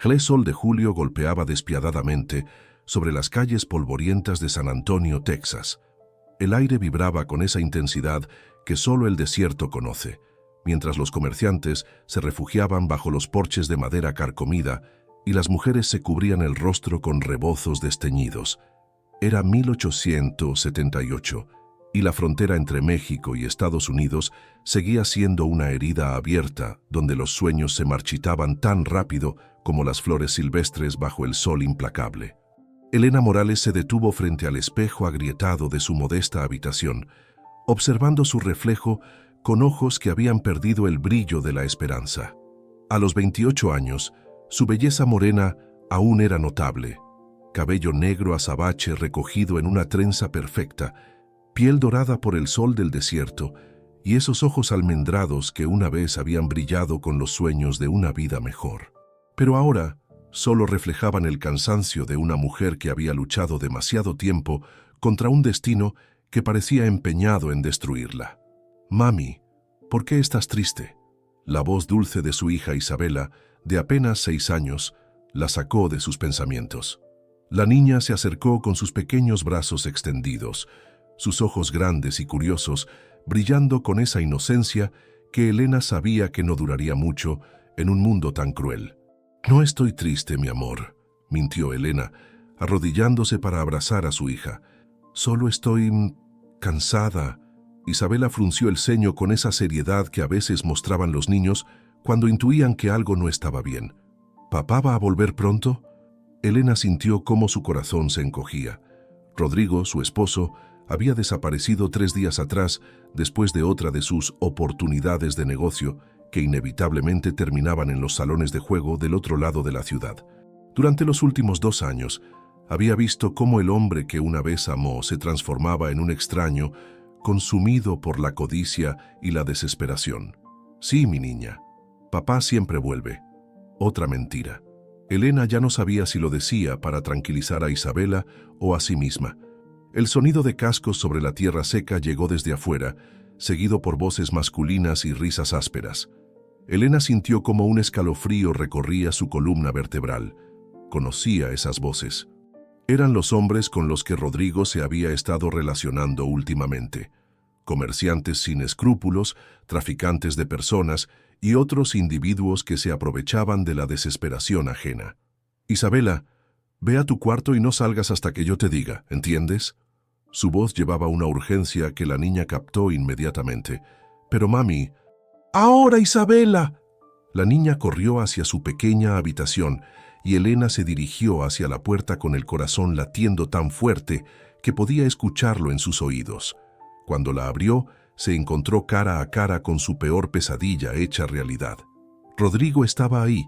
El sol de julio golpeaba despiadadamente sobre las calles polvorientas de San Antonio, Texas. El aire vibraba con esa intensidad que solo el desierto conoce, mientras los comerciantes se refugiaban bajo los porches de madera carcomida y las mujeres se cubrían el rostro con rebozos desteñidos. Era 1878, y la frontera entre México y Estados Unidos seguía siendo una herida abierta donde los sueños se marchitaban tan rápido como las flores silvestres bajo el sol implacable. Elena Morales se detuvo frente al espejo agrietado de su modesta habitación, observando su reflejo con ojos que habían perdido el brillo de la esperanza. A los 28 años, su belleza morena aún era notable. Cabello negro azabache recogido en una trenza perfecta, piel dorada por el sol del desierto y esos ojos almendrados que una vez habían brillado con los sueños de una vida mejor. Pero ahora solo reflejaban el cansancio de una mujer que había luchado demasiado tiempo contra un destino que parecía empeñado en destruirla. «Mami, ¿por qué estás triste?». La voz dulce de su hija Isabela, de apenas 6 años, la sacó de sus pensamientos. La niña se acercó con sus pequeños brazos extendidos, sus ojos grandes y curiosos, brillando con esa inocencia que Elena sabía que no duraría mucho en un mundo tan cruel. «No estoy triste, mi amor», mintió Elena, arrodillándose para abrazar a su hija. «Solo estoy cansada». Isabela frunció el ceño con esa seriedad que a veces mostraban los niños cuando intuían que algo no estaba bien. «¿Papá va a volver pronto?». Elena sintió cómo su corazón se encogía. Rodrigo, su esposo, había desaparecido 3 días atrás después de otra de sus oportunidades de negocio que inevitablemente terminaban en los salones de juego del otro lado de la ciudad. Durante los últimos 2 años, había visto cómo el hombre que una vez amó se transformaba en un extraño, consumido por la codicia y la desesperación. «Sí, mi niña, papá siempre vuelve». Otra mentira. Elena ya no sabía si lo decía para tranquilizar a Isabela o a sí misma. El sonido de cascos sobre la tierra seca llegó desde afuera, seguido por voces masculinas y risas ásperas. Elena sintió como un escalofrío recorría su columna vertebral. Conocía esas voces. Eran los hombres con los que Rodrigo se había estado relacionando últimamente. Comerciantes sin escrúpulos, traficantes de personas y otros individuos que se aprovechaban de la desesperación ajena. «Isabela, ve a tu cuarto y no salgas hasta que yo te diga, ¿entiendes?». Su voz llevaba una urgencia que la niña captó inmediatamente. «Pero mami...». «¡Ahora, Isabela!». La niña corrió hacia su pequeña habitación y Elena se dirigió hacia la puerta con el corazón latiendo tan fuerte que podía escucharlo en sus oídos. Cuando la abrió, se encontró cara a cara con su peor pesadilla hecha realidad. Rodrigo estaba ahí,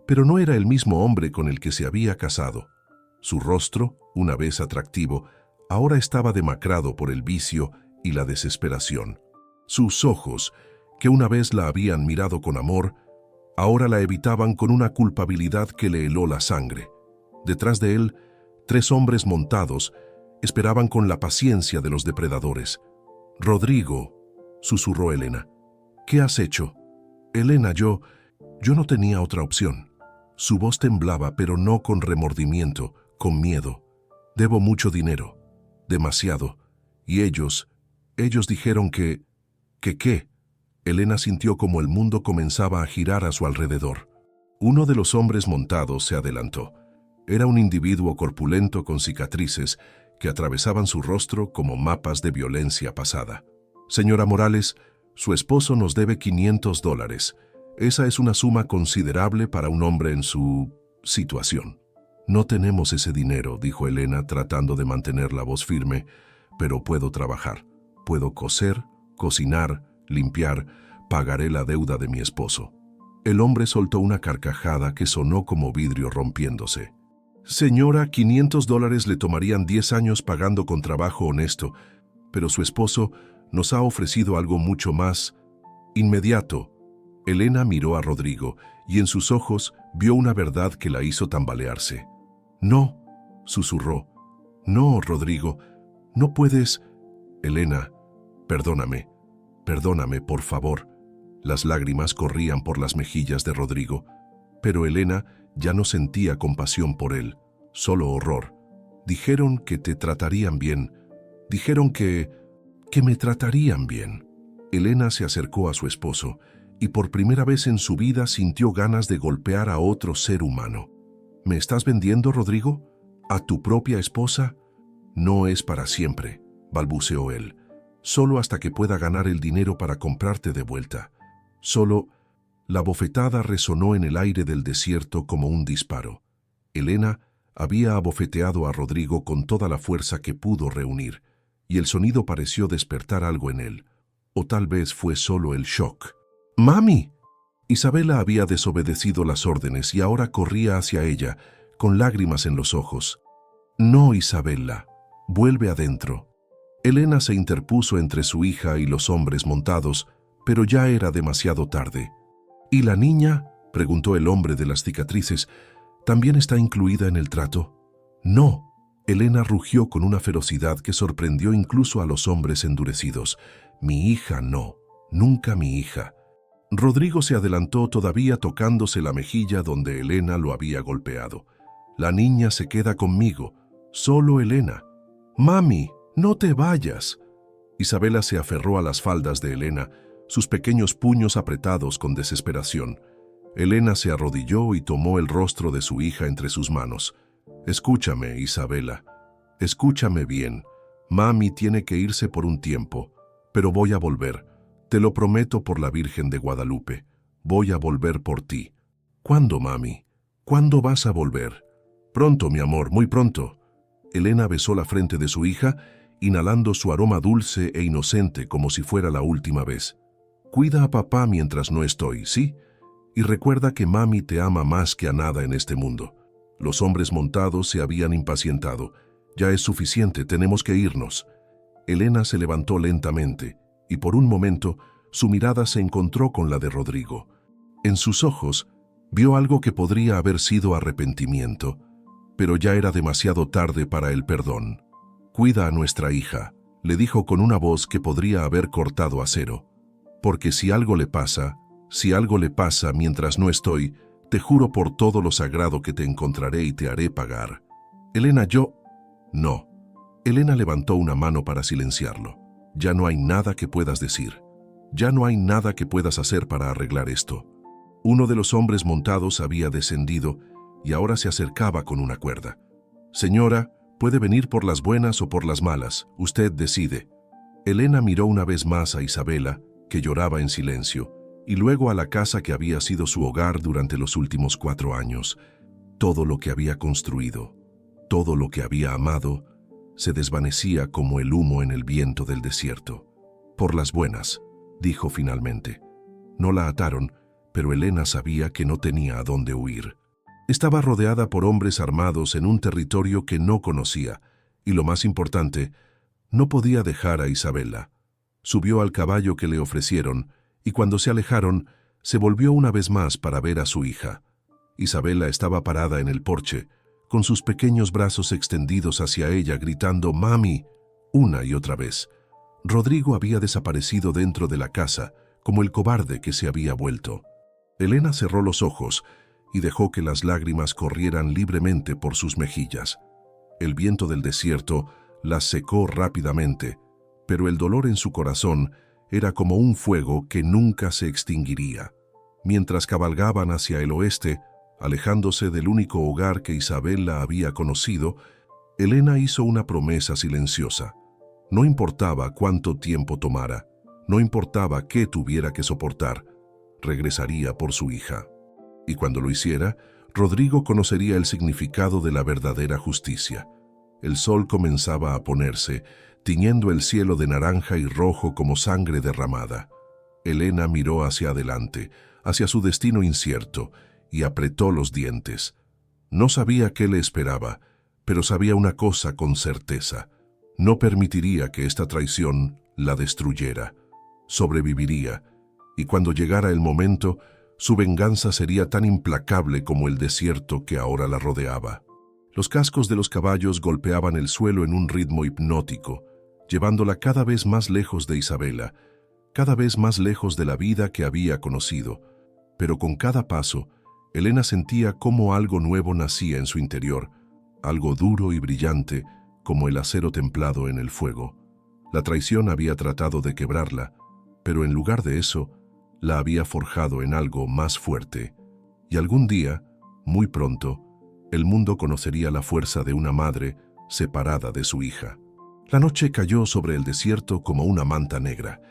pero no era el mismo hombre con el que se había casado. Su rostro, una vez atractivo, ahora estaba demacrado por el vicio y la desesperación. Sus ojos, que una vez la habían mirado con amor, ahora la evitaban con una culpabilidad que le heló la sangre. Detrás de él, 3 hombres montados esperaban con la paciencia de los depredadores. «Rodrigo», susurró Elena, «¿qué has hecho?». «Elena, yo no tenía otra opción». Su voz temblaba, pero no con remordimiento, con miedo. «Debo mucho dinero, demasiado, y ellos dijeron que... ¿Qué?». Elena sintió como el mundo comenzaba a girar a su alrededor. Uno de los hombres montados se adelantó. Era un individuo corpulento con cicatrices que atravesaban su rostro como mapas de violencia pasada. «Señora Morales, su esposo nos debe $500. Esa es una suma considerable para un hombre en su situación». «No tenemos ese dinero», dijo Elena tratando de mantener la voz firme, «pero puedo trabajar. Puedo coser, cocinar, limpiar, pagaré la deuda de mi esposo». El hombre soltó una carcajada que sonó como vidrio rompiéndose. «Señora, $500 le tomarían 10 años pagando con trabajo honesto, pero su esposo nos ha ofrecido algo mucho más inmediato». Elena miró a Rodrigo y en sus ojos vio una verdad que la hizo tambalearse. «No», susurró. «No, Rodrigo, no puedes...». «Elena, perdóname, por favor». Las lágrimas corrían por las mejillas de Rodrigo, pero Elena Ya no sentía compasión por él, solo horror. Dijeron que te tratarían bien. Dijeron que me tratarían bien. Elena se acercó a su esposo y por primera vez en su vida sintió ganas de golpear a otro ser humano. ¿Me estás vendiendo, Rodrigo? ¿A tu propia esposa? No es para siempre, balbuceó él. Solo hasta que pueda ganar el dinero para comprarte de vuelta. Solo... La bofetada resonó en el aire del desierto como un disparo. Elena había abofeteado a Rodrigo con toda la fuerza que pudo reunir, y el sonido pareció despertar algo en él. O tal vez fue solo el shock. ¡Mami! Isabela había desobedecido las órdenes y ahora corría hacia ella, con lágrimas en los ojos. No, Isabela, vuelve adentro. Elena se interpuso entre su hija y los hombres montados, pero ya era demasiado tarde. ¿Y la niña?, preguntó el hombre de las cicatrices, ¿también está incluida en el trato? No. Elena rugió con una ferocidad que sorprendió incluso a los hombres endurecidos. Mi hija no, nunca mi hija. Rodrigo se adelantó todavía tocándose la mejilla donde Elena lo había golpeado. La niña se queda conmigo, solo Elena. Mami, no te vayas. Isabela se aferró a las faldas de Elena, sus pequeños puños apretados con desesperación. Elena se arrodilló y tomó el rostro de su hija entre sus manos. Escúchame, Isabela. Escúchame bien. Mami tiene que irse por un tiempo, pero voy a volver. Te lo prometo por la Virgen de Guadalupe. Voy a volver por ti. ¿Cuándo, mami? ¿Cuándo vas a volver? Pronto, mi amor, muy pronto. Elena besó la frente de su hija, inhalando su aroma dulce e inocente como si fuera la última vez. Cuida a papá mientras no estoy, ¿sí? Y recuerda que mami te ama más que a nada en este mundo. Los hombres montados se habían impacientado. Ya es suficiente, tenemos que irnos. Elena se levantó lentamente, y por un momento su mirada se encontró con la de Rodrigo. En sus ojos vio algo que podría haber sido arrepentimiento, pero ya era demasiado tarde para el perdón. Cuida a nuestra hija, le dijo con una voz que podría haber cortado acero. Porque si algo le pasa mientras no estoy, te juro por todo lo sagrado que te encontraré y te haré pagar. Elena, No. Elena levantó una mano para silenciarlo. Ya no hay nada que puedas decir. Ya no hay nada que puedas hacer para arreglar esto. Uno de los hombres montados había descendido y ahora se acercaba con una cuerda. Señora, puede venir por las buenas o por las malas. Usted decide. Elena miró una vez más a Isabela, que lloraba en silencio, y luego a la casa que había sido su hogar durante los últimos 4 años. Todo lo que había construido, todo lo que había amado, se desvanecía como el humo en el viento del desierto. Por las buenas, dijo finalmente. No la ataron, pero Elena sabía que no tenía a dónde huir. Estaba rodeada por hombres armados en un territorio que no conocía, y lo más importante, no podía dejar a Isabela. Subió al caballo que le ofrecieron, y cuando se alejaron, se volvió una vez más para ver a su hija. Isabela estaba parada en el porche, con sus pequeños brazos extendidos hacia ella, gritando «Mami», una y otra vez. Rodrigo había desaparecido dentro de la casa, como el cobarde que se había vuelto. Elena cerró los ojos y dejó que las lágrimas corrieran libremente por sus mejillas. El viento del desierto las secó rápidamente, pero el dolor en su corazón era como un fuego que nunca se extinguiría. Mientras cabalgaban hacia el oeste, alejándose del único hogar que Isabela había conocido, Elena hizo una promesa silenciosa. No importaba cuánto tiempo tomara, no importaba qué tuviera que soportar, regresaría por su hija. Y cuando lo hiciera, Rodrigo conocería el significado de la verdadera justicia. El sol comenzaba a ponerse, tiñendo el cielo de naranja y rojo como sangre derramada. Elena miró hacia adelante, hacia su destino incierto, y apretó los dientes. No sabía qué le esperaba, pero sabía una cosa con certeza. No permitiría que esta traición la destruyera. Sobreviviría, y cuando llegara el momento, su venganza sería tan implacable como el desierto que ahora la rodeaba. Los cascos de los caballos golpeaban el suelo en un ritmo hipnótico, llevándola cada vez más lejos de Isabela, cada vez más lejos de la vida que había conocido. Pero con cada paso, Elena sentía cómo algo nuevo nacía en su interior, algo duro y brillante como el acero templado en el fuego. La traición había tratado de quebrarla, pero en lugar de eso, la había forjado en algo más fuerte. Y algún día, muy pronto, el mundo conocería la fuerza de una madre separada de su hija. La noche cayó sobre el desierto como una manta negra,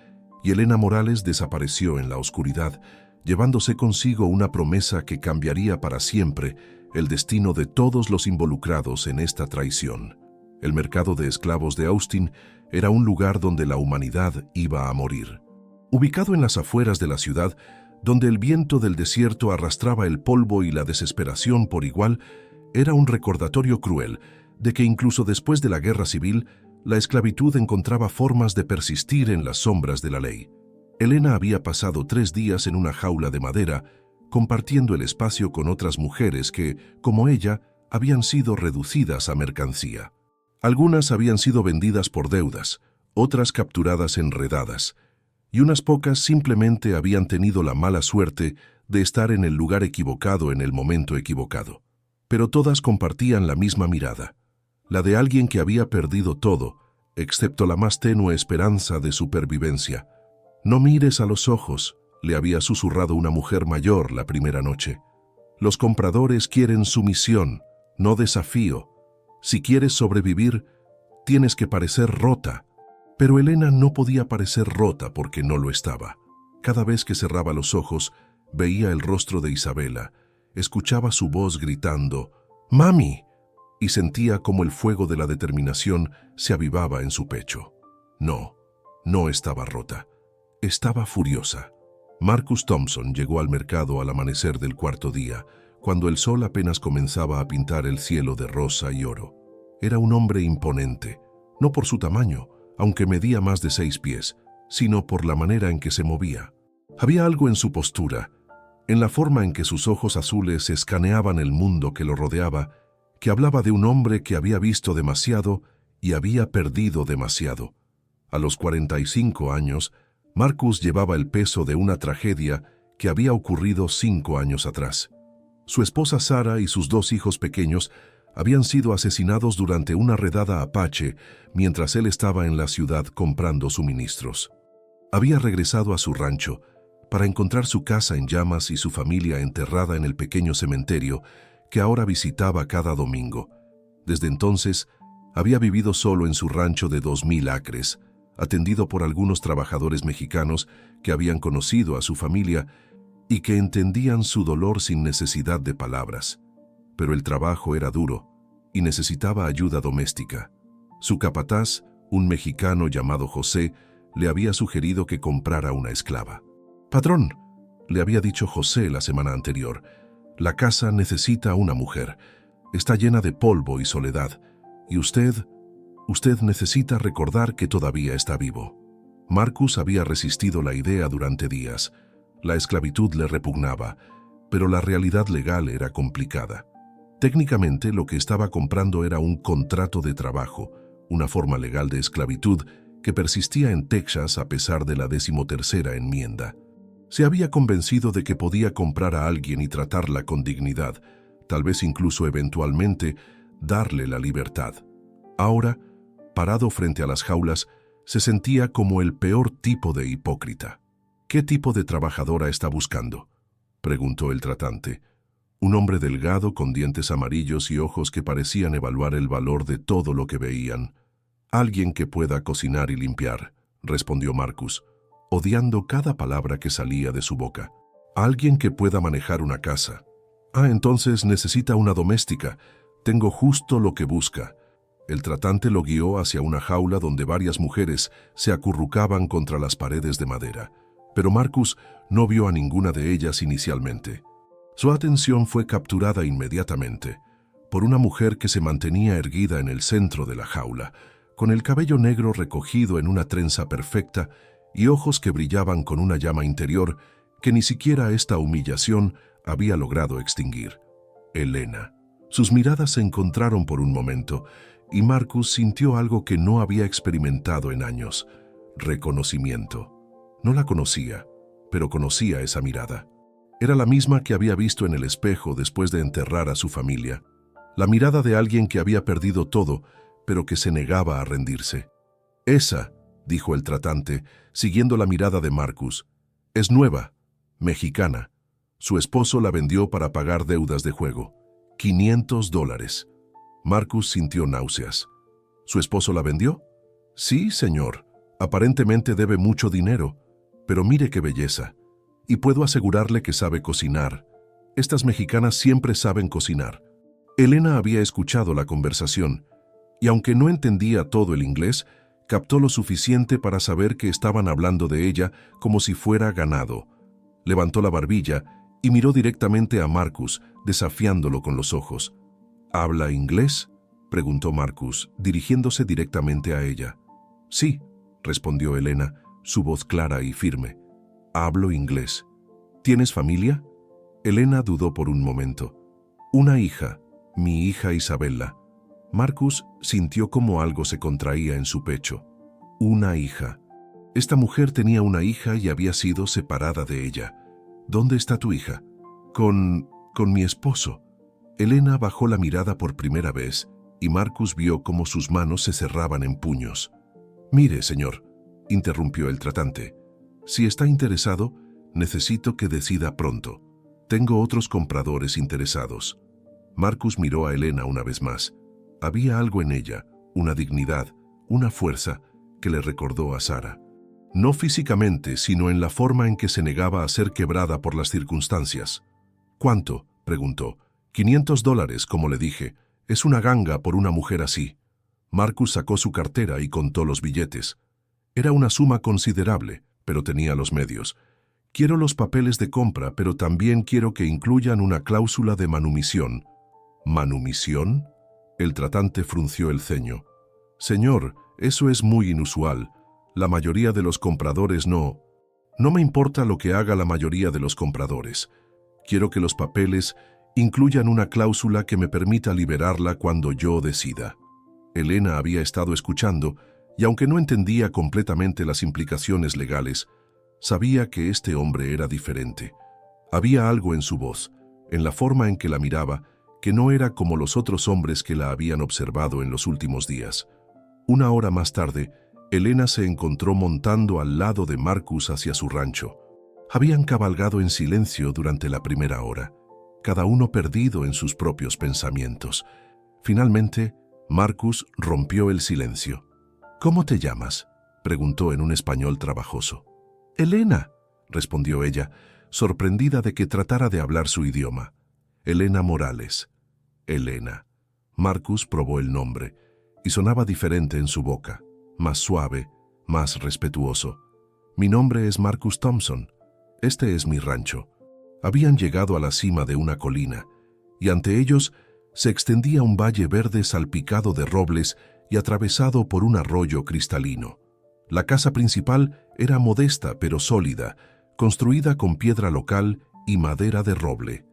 y Elena Morales desapareció en la oscuridad, llevándose consigo una promesa que cambiaría para siempre el destino de todos los involucrados en esta traición. El mercado de esclavos de Austin era un lugar donde la humanidad iba a morir. Ubicado en las afueras de la ciudad, donde el viento del desierto arrastraba el polvo y la desesperación por igual, era un recordatorio cruel de que incluso después de la guerra civil, la esclavitud encontraba formas de persistir en las sombras de la ley. Elena había pasado 3 días en una jaula de madera, compartiendo el espacio con otras mujeres que, como ella, habían sido reducidas a mercancía. Algunas habían sido vendidas por deudas, otras capturadas enredadas, y unas pocas simplemente habían tenido la mala suerte de estar en el lugar equivocado en el momento equivocado. Pero todas compartían la misma mirada, la de alguien que había perdido todo, excepto la más tenue esperanza de supervivencia. «No mires a los ojos», le había susurrado una mujer mayor la primera noche. «Los compradores quieren sumisión, no desafío. Si quieres sobrevivir, tienes que parecer rota». Pero Elena no podía parecer rota porque no lo estaba. Cada vez que cerraba los ojos, veía el rostro de Isabela, escuchaba su voz gritando «¡Mami!» y sentía como el fuego de la determinación se avivaba en su pecho. No estaba rota. Estaba furiosa. Marcus Thompson llegó al mercado al amanecer del 4.º día, cuando el sol apenas comenzaba a pintar el cielo de rosa y oro. Era un hombre imponente, no por su tamaño, aunque medía más de 6 pies, sino por la manera en que se movía. Había algo en su postura, en la forma en que sus ojos azules escaneaban el mundo que lo rodeaba, que hablaba de un hombre que había visto demasiado y había perdido demasiado. A los 45 años, Marcus llevaba el peso de una tragedia que había ocurrido 5 años atrás. Su esposa Sara y sus 2 hijos pequeños habían sido asesinados durante una redada apache mientras él estaba en la ciudad comprando suministros. Había regresado a su rancho para encontrar su casa en llamas y su familia enterrada en el pequeño cementerio que ahora visitaba cada domingo. Desde entonces, había vivido solo en su rancho de 2.000 acres, atendido por algunos trabajadores mexicanos que habían conocido a su familia y que entendían su dolor sin necesidad de palabras. Pero el trabajo era duro y necesitaba ayuda doméstica. Su capataz, un mexicano llamado José, le había sugerido que comprara una esclava. «Patrón», le había dicho José la semana anterior, «la casa necesita una mujer. Está llena de polvo y soledad, y usted necesita recordar que todavía está vivo». Marcus había resistido la idea durante días. La esclavitud le repugnaba, pero la realidad legal era complicada. Técnicamente, lo que estaba comprando era un contrato de trabajo, una forma legal de esclavitud que persistía en Texas a pesar de la 13ª enmienda. Se había convencido de que podía comprar a alguien y tratarla con dignidad, tal vez incluso eventualmente darle la libertad. Ahora, parado frente a las jaulas, se sentía como el peor tipo de hipócrita. «¿Qué tipo de trabajadora está buscando?», preguntó el tratante. Un hombre delgado con dientes amarillos y ojos que parecían evaluar el valor de todo lo que veían. «Alguien que pueda cocinar y limpiar», respondió Marcus, odiando cada palabra que salía de su boca. «Alguien que pueda manejar una casa». «Ah, entonces necesita una doméstica. Tengo justo lo que busca». El tratante lo guió hacia una jaula donde varias mujeres se acurrucaban contra las paredes de madera, pero Marcus no vio a ninguna de ellas inicialmente. Su atención fue capturada inmediatamente por una mujer que se mantenía erguida en el centro de la jaula, con el cabello negro recogido en una trenza perfecta y ojos que brillaban con una llama interior que ni siquiera esta humillación había logrado extinguir. Elena. Sus miradas se encontraron por un momento y Marcus sintió algo que no había experimentado en años: reconocimiento. No la conocía, pero conocía esa mirada. Era la misma que había visto en el espejo después de enterrar a su familia. La mirada de alguien que había perdido todo, pero que se negaba a rendirse. «Esa», dijo el tratante, siguiendo la mirada de Marcus, «es nueva, mexicana. Su esposo la vendió para pagar deudas de juego. $500. Marcus sintió náuseas. ¿Su esposo la vendió? Sí, señor. Aparentemente debe mucho dinero, pero mire qué belleza. Y puedo asegurarle que sabe cocinar. Estas mexicanas siempre saben cocinar. Elena había escuchado la conversación, y aunque no entendía todo el inglés, captó lo suficiente para saber que estaban hablando de ella como si fuera ganado. Levantó la barbilla y miró directamente a Marcus, desafiándolo con los ojos. ¿Habla inglés?, preguntó Marcus, dirigiéndose directamente a ella. Sí, respondió Elena, su voz clara y firme. Hablo inglés. ¿Tienes familia? Elena dudó por un momento. Una hija, mi hija Isabella. Marcus sintió como algo se contraía en su pecho. Una hija. Esta mujer tenía una hija y había sido separada de ella. ¿Dónde está tu hija? Con mi esposo. Elena bajó la mirada por primera vez y Marcus vio cómo sus manos se cerraban en puños. Mire, señor, interrumpió el tratante. Si está interesado, necesito que decida pronto. Tengo otros compradores interesados. Marcus miró a Elena una vez más. Había algo en ella, una dignidad, una fuerza, que le recordó a Sara. No físicamente, sino en la forma en que se negaba a ser quebrada por las circunstancias. ¿Cuánto?, preguntó. $500, como le dije. Es una ganga por una mujer así. Marcus sacó su cartera y contó los billetes. Era una suma considerable, pero tenía los medios. Quiero los papeles de compra, pero también quiero que incluyan una cláusula de manumisión. ¿Manumisión? El tratante frunció el ceño. Señor, eso es muy inusual. La mayoría de los compradores no. No me importa lo que haga la mayoría de los compradores. Quiero que los papeles incluyan una cláusula que me permita liberarla cuando yo decida. Elena había estado escuchando y aunque no entendía completamente las implicaciones legales, sabía que este hombre era diferente. Había algo en su voz, en la forma en que la miraba, que no era como los otros hombres que la habían observado en los últimos días. Una hora más tarde, Elena se encontró montando al lado de Marcus hacia su rancho. Habían cabalgado en silencio durante la primera hora, cada uno perdido en sus propios pensamientos. Finalmente, Marcus rompió el silencio. «¿Cómo te llamas?», preguntó en un español trabajoso. «Elena», respondió ella, sorprendida de que tratara de hablar su idioma. «Elena Morales». Elena. Marcus probó el nombre, y sonaba diferente en su boca, más suave, más respetuoso. «Mi nombre es Marcus Thompson. Este es mi rancho». Habían llegado a la cima de una colina, y ante ellos se extendía un valle verde salpicado de robles y atravesado por un arroyo cristalino. La casa principal era modesta pero sólida, construida con piedra local y madera de roble.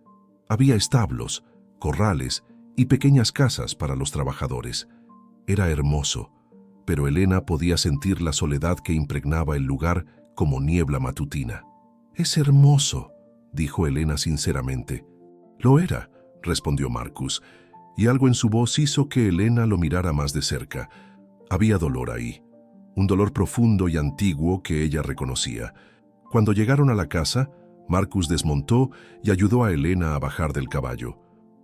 Había establos, corrales y pequeñas casas para los trabajadores. Era hermoso, pero Elena podía sentir la soledad que impregnaba el lugar como niebla matutina. «Es hermoso», dijo Elena sinceramente. «Lo era», respondió Marcus, y algo en su voz hizo que Elena lo mirara más de cerca. Había dolor ahí, un dolor profundo y antiguo que ella reconocía. Cuando llegaron a la casa, Marcus desmontó y ayudó a Elena a bajar del caballo.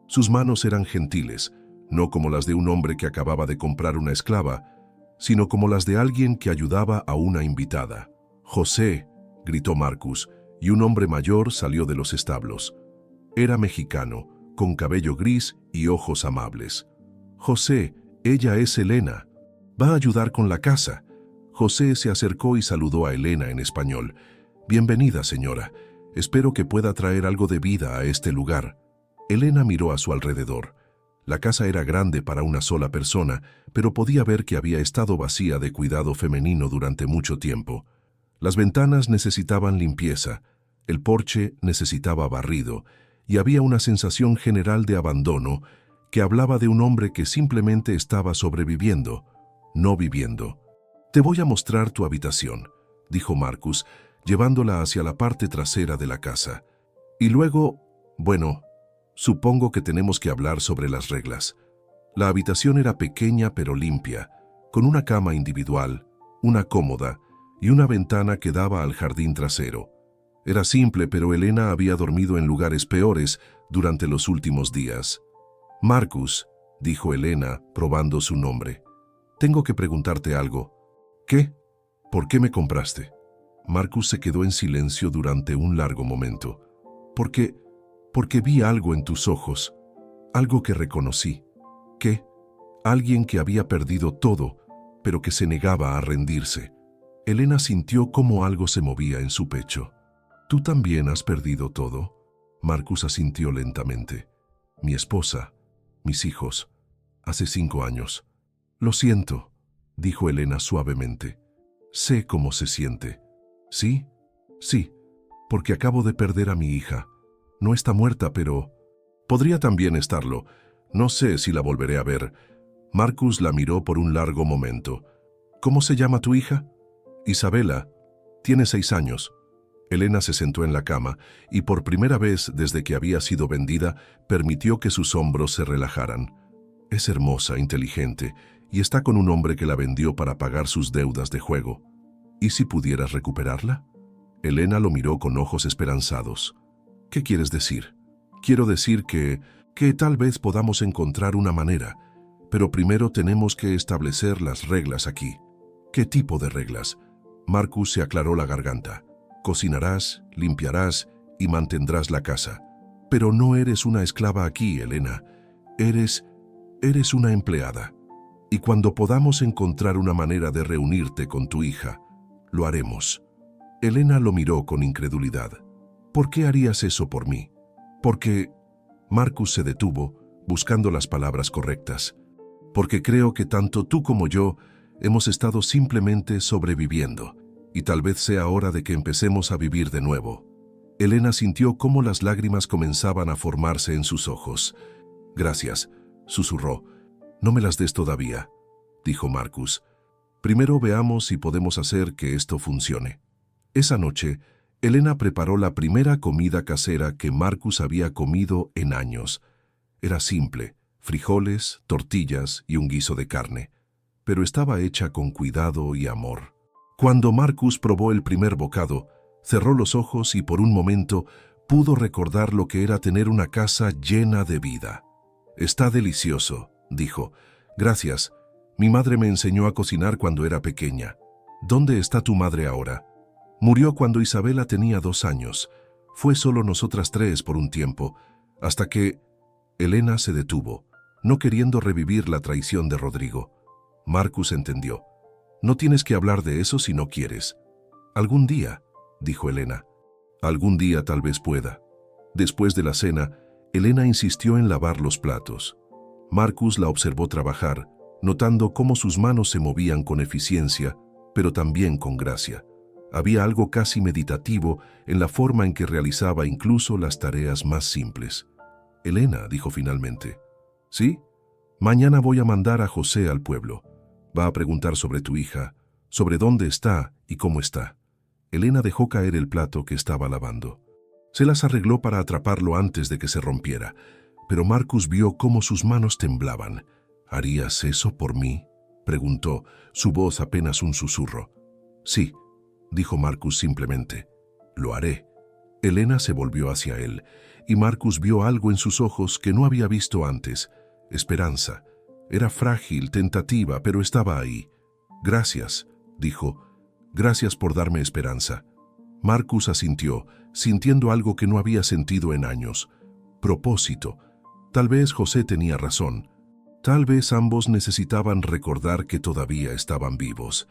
Sus manos eran gentiles, no como las de un hombre que acababa de comprar una esclava, sino como las de alguien que ayudaba a una invitada. «José», gritó Marcus, y un hombre mayor salió de los establos. Era mexicano, con cabello gris y ojos amables. «José, ella es Elena. Va a ayudar con la casa». José se acercó y saludó a Elena en español. «Bienvenida, señora. Espero que pueda traer algo de vida a este lugar». Elena miró a su alrededor. La casa era grande para una sola persona, pero podía ver que había estado vacía de cuidado femenino durante mucho tiempo. Las ventanas necesitaban limpieza, el porche necesitaba barrido, y había una sensación general de abandono que hablaba de un hombre que simplemente estaba sobreviviendo, no viviendo. «Te voy a mostrar tu habitación», dijo Marcus, llevándola hacia la parte trasera de la casa. Y luego, bueno, supongo que tenemos que hablar sobre las reglas. La habitación era pequeña pero limpia, con una cama individual, una cómoda y una ventana que daba al jardín trasero. Era simple, pero Elena había dormido en lugares peores durante los últimos días. «Marcus», dijo Elena, probando su nombre, «tengo que preguntarte algo». «¿Qué? ¿Por qué me compraste?» Marcus se quedó en silencio durante un largo momento. Porque vi algo en tus ojos, algo que reconocí. ¿Qué? Alguien que había perdido todo, pero que se negaba a rendirse. Elena sintió cómo algo se movía en su pecho. ¿Tú también has perdido todo? Marcus asintió lentamente. Mi esposa, mis hijos, hace 5 años. Lo siento, dijo Elena suavemente. Sé cómo se siente. ¿Sí? Sí, porque acabo de perder a mi hija. No está muerta, pero podría también estarlo. No sé si la volveré a ver. Marcus la miró por un largo momento. ¿Cómo se llama tu hija? Isabela. Tiene 6 años. Elena se sentó en la cama y por primera vez desde que había sido vendida, permitió que sus hombros se relajaran. Es hermosa, inteligente, y está con un hombre que la vendió para pagar sus deudas de juego. ¿Y si pudieras recuperarla? Elena lo miró con ojos esperanzados. ¿Qué quieres decir? Quiero decir que tal vez podamos encontrar una manera, pero primero tenemos que establecer las reglas aquí. ¿Qué tipo de reglas? Marcus se aclaró la garganta. Cocinarás, limpiarás y mantendrás la casa. Pero no eres una esclava aquí, Elena. Eres una empleada. Y cuando podamos encontrar una manera de reunirte con tu hija, lo haremos. Elena lo miró con incredulidad. ¿Por qué harías eso por mí? Porque... Marcus se detuvo, buscando las palabras correctas. Porque creo que tanto tú como yo hemos estado simplemente sobreviviendo, y tal vez sea hora de que empecemos a vivir de nuevo. Elena sintió cómo las lágrimas comenzaban a formarse en sus ojos. Gracias, susurró. No me las des todavía, dijo Marcus. Primero veamos si podemos hacer que esto funcione. Esa noche, Elena preparó la primera comida casera que Marcus había comido en años. Era simple, frijoles, tortillas y un guiso de carne, pero estaba hecha con cuidado y amor. Cuando Marcus probó el primer bocado, cerró los ojos y por un momento pudo recordar lo que era tener una casa llena de vida. «Está delicioso», dijo. «Gracias. Mi madre me enseñó a cocinar cuando era pequeña. ¿Dónde está tu madre ahora?» «Murió cuando Isabela tenía 2 años. Fue solo nosotras 3 por un tiempo, hasta que...» Elena se detuvo, no queriendo revivir la traición de Rodrigo. Marcus entendió. «No tienes que hablar de eso si no quieres». «Algún día», dijo Elena. «Algún día tal vez pueda». Después de la cena, Elena insistió en lavar los platos. Marcus la observó trabajar, notando cómo sus manos se movían con eficiencia, pero también con gracia. Había algo casi meditativo en la forma en que realizaba incluso las tareas más simples. «Elena», dijo finalmente. «¿Sí? Mañana voy a mandar a José al pueblo. Va a preguntar sobre tu hija, sobre dónde está y cómo está». Elena dejó caer el plato que estaba lavando. Se las arregló para atraparlo antes de que se rompiera, pero Marcus vio cómo sus manos temblaban. «¿Harías eso por mí?», preguntó, su voz apenas un susurro. «Sí», dijo Marcus simplemente. «Lo haré». Elena se volvió hacia él, y Marcus vio algo en sus ojos que no había visto antes. Esperanza. Era frágil, tentativa, pero estaba ahí. «Gracias», dijo. «Gracias por darme esperanza». Marcus asintió, sintiendo algo que no había sentido en años. Propósito. Tal vez José tenía razón. Tal vez ambos necesitaban recordar que todavía estaban vivos.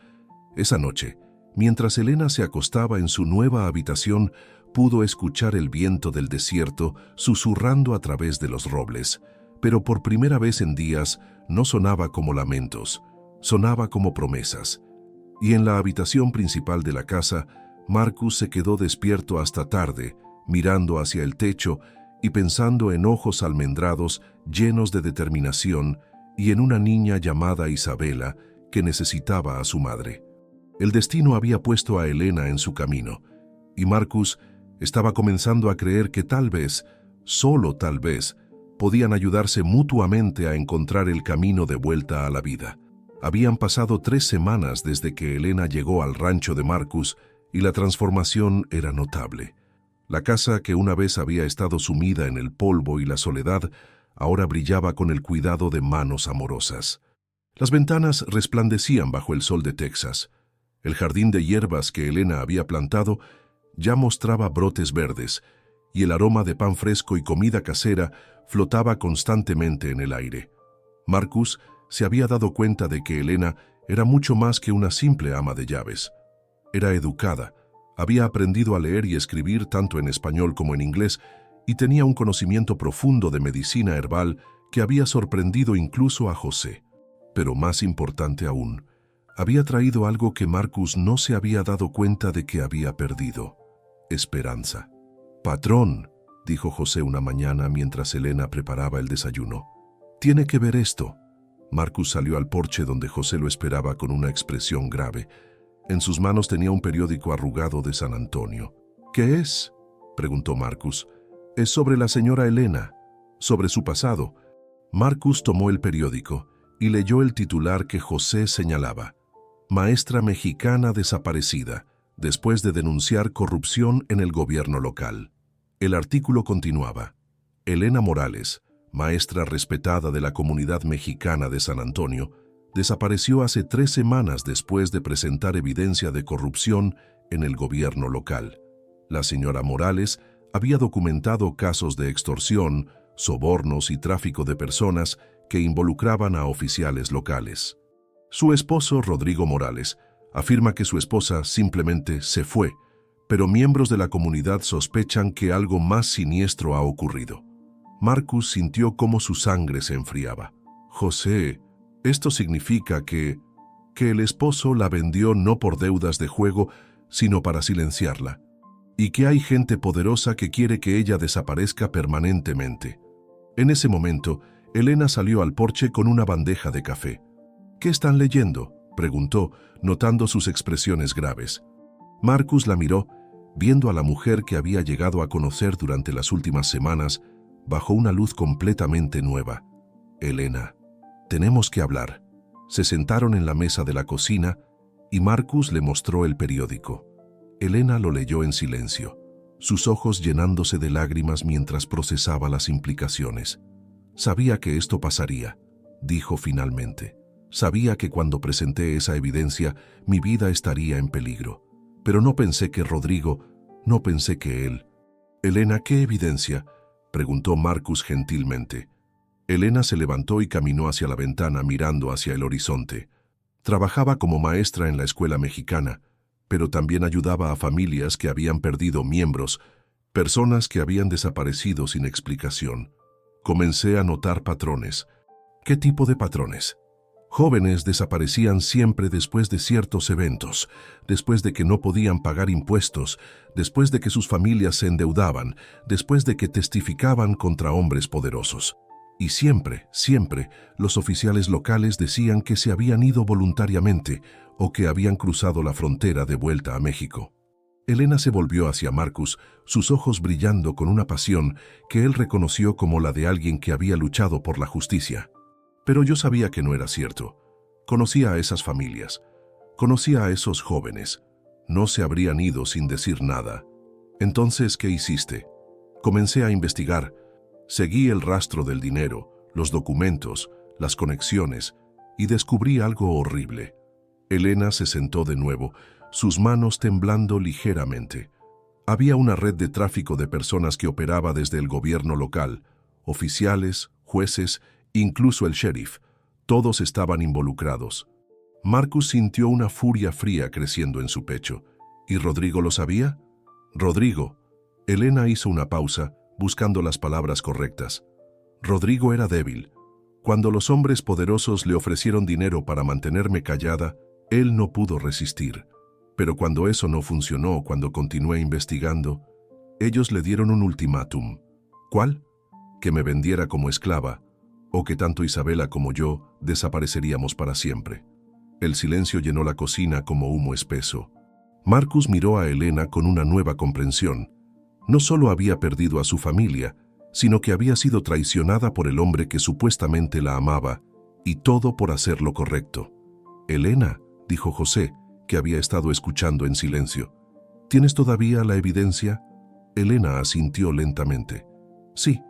Esa noche, mientras Elena se acostaba en su nueva habitación, pudo escuchar el viento del desierto susurrando a través de los robles, pero por primera vez en días no sonaba como lamentos, sonaba como promesas. Y en la habitación principal de la casa, Marcus se quedó despierto hasta tarde, mirando hacia el techo y pensando en ojos almendrados llenos de determinación y en una niña llamada Isabela que necesitaba a su madre. El destino había puesto a Elena en su camino, y Marcus Estaba comenzando a creer que tal vez, solo tal vez, podían ayudarse mutuamente a encontrar el camino de vuelta a la vida. Habían pasado 3 semanas desde que Elena llegó al rancho de Marcus y la transformación era notable. La casa, que una vez había estado sumida en el polvo y la soledad, ahora brillaba con el cuidado de manos amorosas. Las ventanas resplandecían bajo el sol de Texas. El jardín de hierbas que Elena había plantado ya mostraba brotes verdes, y el aroma de pan fresco y comida casera flotaba constantemente en el aire. Marcus se había dado cuenta de que Elena era mucho más que una simple ama de llaves. Era educada, había aprendido a leer y escribir tanto en español como en inglés y tenía un conocimiento profundo de medicina herbal que había sorprendido incluso a José. Pero más importante aún, había traído algo que Marcus no se había dado cuenta de que había perdido: esperanza. «Patrón», dijo José una mañana mientras Elena preparaba el desayuno, «tiene que ver esto». Marcus salió al porche donde José lo esperaba con una expresión grave. En sus manos tenía un periódico arrugado de San Antonio. «¿Qué es?», preguntó Marcus. «Es sobre la señora Elena, sobre su pasado». Marcus tomó el periódico y leyó el titular que José señalaba: «Maestra mexicana desaparecida, después de denunciar corrupción en el gobierno local». El artículo continuaba: «Elena Morales, maestra respetada de la comunidad mexicana de San Antonio, desapareció hace 3 semanas después de presentar evidencia de corrupción en el gobierno local. La señora Morales había documentado casos de extorsión, sobornos y tráfico de personas que involucraban a oficiales locales. Su esposo, Rodrigo Morales, afirma que su esposa simplemente se fue, pero miembros de la comunidad sospechan que algo más siniestro ha ocurrido». Marcus sintió cómo su sangre se enfriaba. «José, esto significa que el esposo la vendió no por deudas de juego, sino para silenciarla, y que hay gente poderosa que quiere que ella desaparezca permanentemente». En ese momento, Elena salió al porche con una bandeja de café. «¿Qué están leyendo?», preguntó, notando sus expresiones graves. Marcus la miró, viendo a la mujer que había llegado a conocer durante las últimas semanas bajo una luz completamente nueva. «Elena, tenemos que hablar». Se sentaron en la mesa de la cocina y Marcus le mostró el periódico. Elena lo leyó en silencio, sus ojos llenándose de lágrimas mientras procesaba las implicaciones. «Sabía que esto pasaría», dijo finalmente. «Sabía que cuando presenté esa evidencia mi vida estaría en peligro. Pero no pensé que Rodrigo, no pensé que él». «Elena, ¿qué evidencia?», preguntó Marcus gentilmente. Elena se levantó y caminó hacia la ventana mirando hacia el horizonte. Trabajaba como maestra en la escuela mexicana, pero también ayudaba a familias que habían perdido miembros, personas que habían desaparecido sin explicación. Comencé a notar patrones. «¿Qué tipo de patrones?». Jóvenes desaparecían siempre después de ciertos eventos, después de que no podían pagar impuestos, después de que sus familias se endeudaban, después de que testificaban contra hombres poderosos. Y siempre, los oficiales locales decían que se habían ido voluntariamente o que habían cruzado la frontera de vuelta a México. Elena se volvió hacia Marcus, sus ojos brillando con una pasión que él reconoció como la de alguien que había luchado por la justicia. «Pero yo sabía que no era cierto. Conocía a esas familias. Conocía a esos jóvenes. No se habrían ido sin decir nada». «Entonces, ¿qué hiciste?». «Comencé a investigar. Seguí el rastro del dinero, los documentos, las conexiones, y descubrí algo horrible». Elena se sentó de nuevo, sus manos temblando ligeramente. Había una red de tráfico de personas que operaba desde el gobierno local, oficiales, jueces, incluso el sheriff. Todos estaban involucrados. Marcus sintió una furia fría creciendo en su pecho. ¿Y Rodrigo lo sabía? «Rodrigo». Elena hizo una pausa, buscando las palabras correctas. «Rodrigo era débil. Cuando los hombres poderosos le ofrecieron dinero para mantenerme callada, él no pudo resistir. Pero cuando eso no funcionó, cuando continué investigando, ellos le dieron un ultimátum». «¿Cuál?». «Que me vendiera como esclava, o que tanto Isabela como yo desapareceríamos para siempre». El silencio llenó la cocina como humo espeso. Marcus miró a Elena con una nueva comprensión. No solo había perdido a su familia, sino que había sido traicionada por el hombre que supuestamente la amaba, y todo por hacer lo correcto. «Elena», dijo José, que había estado escuchando en silencio, «¿tienes todavía la evidencia?» Elena asintió lentamente. «Sí,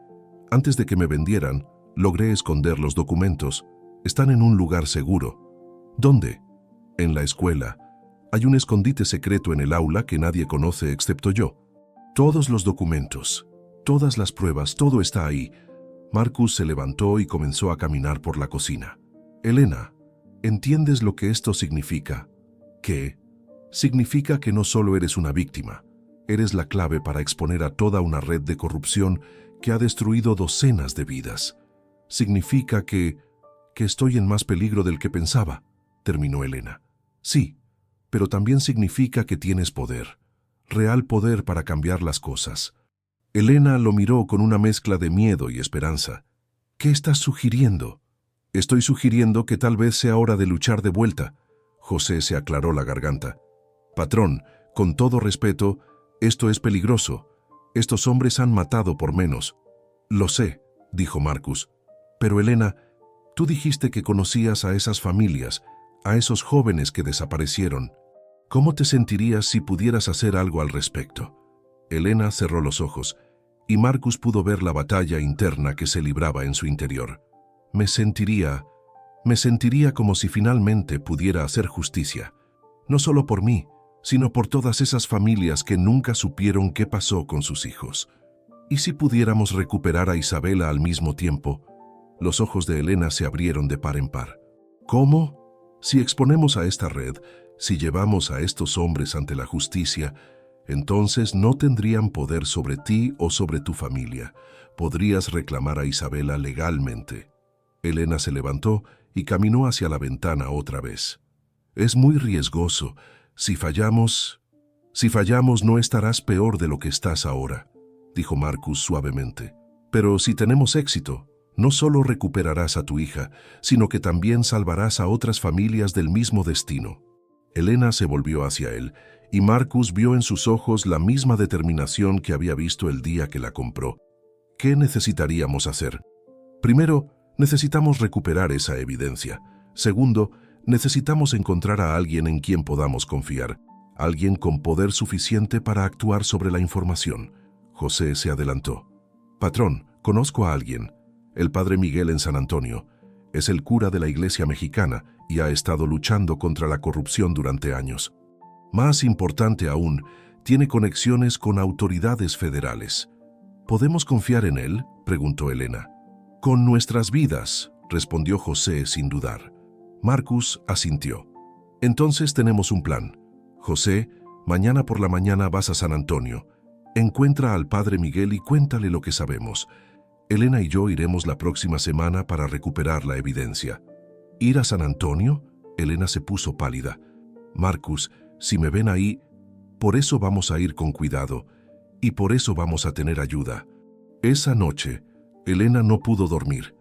antes de que me vendieran, logré esconder los documentos. Están en un lugar seguro». «¿Dónde?» «En la escuela. Hay un escondite secreto en el aula que nadie conoce excepto yo. Todos los documentos, todas las pruebas, todo está ahí». Marcus se levantó y comenzó a caminar por la cocina. «Elena, ¿entiendes lo que esto significa?» «¿Qué?» «Significa que no solo eres una víctima, eres la clave para exponer a toda una red de corrupción que ha destruido docenas de vidas. Significa que estoy en más peligro del que pensaba», terminó Elena. «Sí, pero también significa que tienes poder, real poder para cambiar las cosas». Elena lo miró con una mezcla de miedo y esperanza. «¿Qué estás sugiriendo?» «Estoy sugiriendo que tal vez sea hora de luchar de vuelta». José se aclaró la garganta. «Patrón, con todo respeto, esto es peligroso. Estos hombres han matado por menos». «Lo sé», dijo Marcus. «Pero Elena, tú dijiste que conocías a esas familias, a esos jóvenes que desaparecieron. ¿Cómo te sentirías si pudieras hacer algo al respecto?» Elena cerró los ojos, y Marcus pudo ver la batalla interna que se libraba en su interior. Me sentiría como si finalmente pudiera hacer justicia, no solo por mí, sino por todas esas familias que nunca supieron qué pasó con sus hijos. ¿Y si pudiéramos recuperar a Isabela al mismo tiempo? Los ojos de Elena se abrieron de par en par. ¿Cómo? Si exponemos a esta red, si llevamos a estos hombres ante la justicia, entonces no tendrían poder sobre ti o sobre tu familia. Podrías reclamar a Isabela legalmente. Elena se levantó y caminó hacia la ventana otra vez. «Es muy riesgoso. Si fallamos no estarás peor de lo que estás ahora», dijo Marcus suavemente. «Pero si tenemos éxito, no solo recuperarás a tu hija, sino que también salvarás a otras familias del mismo destino». Elena se volvió hacia él, y Marcus vio en sus ojos la misma determinación que había visto el día que la compró. ¿Qué necesitaríamos hacer? Primero, necesitamos recuperar esa evidencia. Segundo, necesitamos encontrar a alguien en quien podamos confiar, alguien con poder suficiente para actuar sobre la información. José se adelantó. «Patrón, conozco a alguien. El padre Miguel en San Antonio. Es el cura de la iglesia mexicana y ha estado luchando contra la corrupción durante años. Más importante aún, tiene conexiones con autoridades federales». «¿Podemos confiar en él?», preguntó Elena. «Con nuestras vidas», respondió José sin dudar. Marcus asintió. «Entonces tenemos un plan. José, mañana por la mañana vas a San Antonio. Encuentra al padre Miguel y cuéntale lo que sabemos. Elena y yo iremos la próxima semana para recuperar la evidencia». «¿Ir a San Antonio?», Elena se puso pálida. «Marcus, si me ven ahí, por eso vamos a ir con cuidado, y por eso vamos a tener ayuda». Esa noche, Elena no pudo dormir.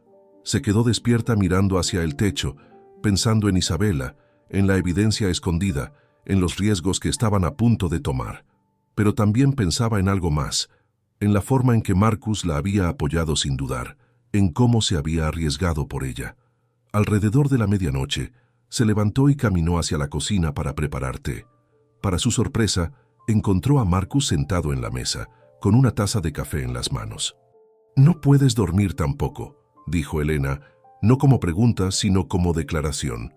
Se quedó despierta mirando hacia el techo, pensando en Isabela, en la evidencia escondida, en los riesgos que estaban a punto de tomar. Pero también pensaba en algo más, en la forma en que Marcus la había apoyado sin dudar, en cómo se había arriesgado por ella. Alrededor de la medianoche, se levantó y caminó hacia la cocina para preparar té. Para su sorpresa, encontró a Marcus sentado en la mesa, con una taza de café en las manos. «No puedes dormir tampoco», dijo Elena, no como pregunta, sino como declaración.